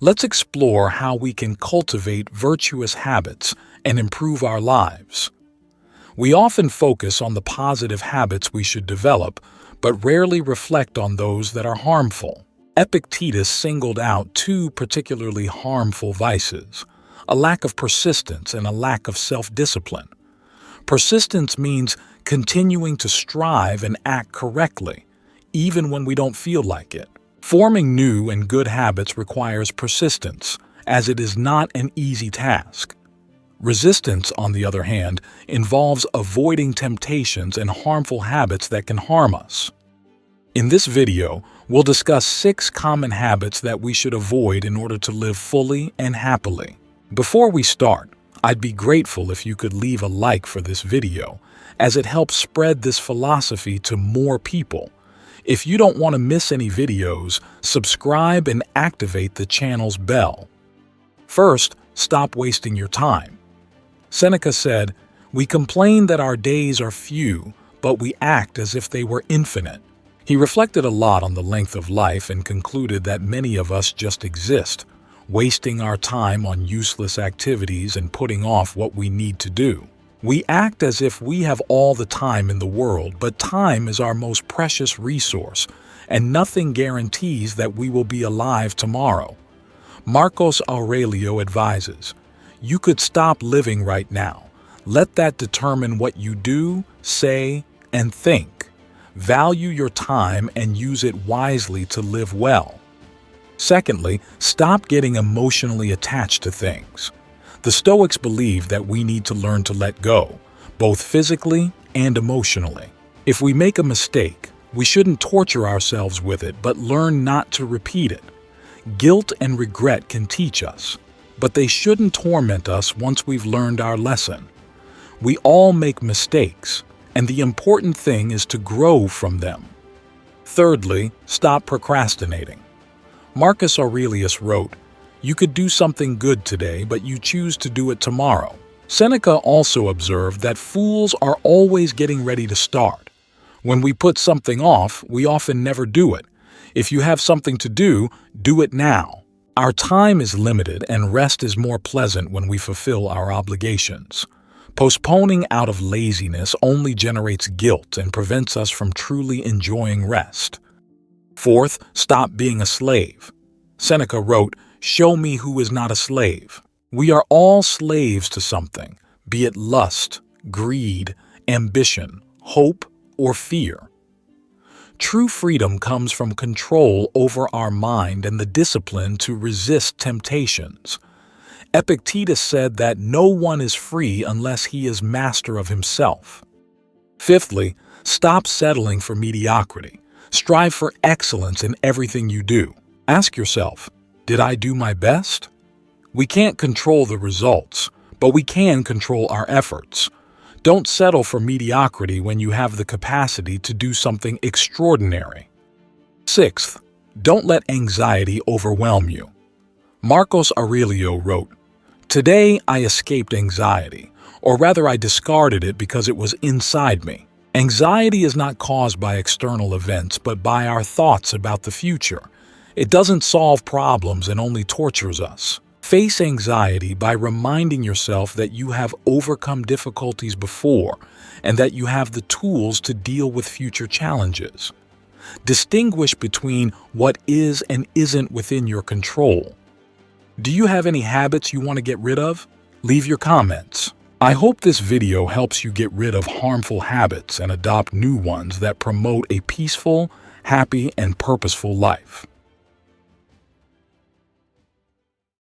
Let's explore how we can cultivate virtuous habits and improve our lives. We often focus on the positive habits we should develop, but rarely reflect on those that are harmful. Epictetus singled out two particularly harmful vices: a lack of persistence and a lack of self-discipline. Persistence means continuing to strive and act correctly, even when we don't feel like it. Forming new and good habits requires persistence, as it is not an easy task. Resistance, on the other hand, involves avoiding temptations and harmful habits that can harm us. In this video, we'll discuss 6 common habits that we should avoid in order to live fully and happily. Before we start, I'd be grateful if you could leave a like for this video, as it helps spread this philosophy to more people. If you don't want to miss any videos, subscribe and activate the channel's bell. First, stop wasting your time. Seneca said, "We complain that our days are few, but we act as if they were infinite." He reflected a lot on the length of life and concluded that many of us just exist, wasting our time on useless activities and putting off what we need to do. We act as if we have all the time in the world, but time is our most precious resource, and nothing guarantees that we will be alive tomorrow. Marcus Aurelio advises, "You could stop living right now. Let that determine what you do, say, and think. Value your time and use it wisely to live well." Secondly, stop getting emotionally attached to things. The Stoics believe that we need to learn to let go, both physically and emotionally. If we make a mistake, we shouldn't torture ourselves with it, but learn not to repeat it. Guilt and regret can teach us, but they shouldn't torment us once we've learned our lesson. We all make mistakes, and the important thing is to grow from them. Thirdly, stop procrastinating. Marcus Aurelius wrote, "You could do something good today, but you choose to do it tomorrow." Seneca also observed that fools are always getting ready to start. When we put something off, we often never do it. If you have something to do it now. Our time is limited, and rest is more pleasant when we fulfill our obligations. Postponing out of laziness only generates guilt and prevents us from truly enjoying rest. Fourth, stop being a slave. Seneca wrote, "Show me who is not a slave." We are all slaves to something, be it lust, greed, ambition, hope, or fear. True freedom comes from control over our mind and the discipline to resist temptations. Epictetus said that no one is free unless he is master of himself. Fifthly, stop settling for mediocrity. Strive for excellence in everything you do. Ask yourself, did I do my best? We can't control the results, but we can control our efforts. Don't settle for mediocrity when you have the capacity to do something extraordinary. Sixth, don't let anxiety overwhelm you. Marcus Aurelio wrote, "Today I escaped anxiety, or rather I discarded it because it was inside me." Anxiety is not caused by external events, but by our thoughts about the future. It doesn't solve problems and only tortures us. Face anxiety by reminding yourself that you have overcome difficulties before and that you have the tools to deal with future challenges. Distinguish between what is and isn't within your control. Do you have any habits you want to get rid of? Leave your comments. I hope this video helps you get rid of harmful habits and adopt new ones that promote a peaceful, happy, and purposeful life.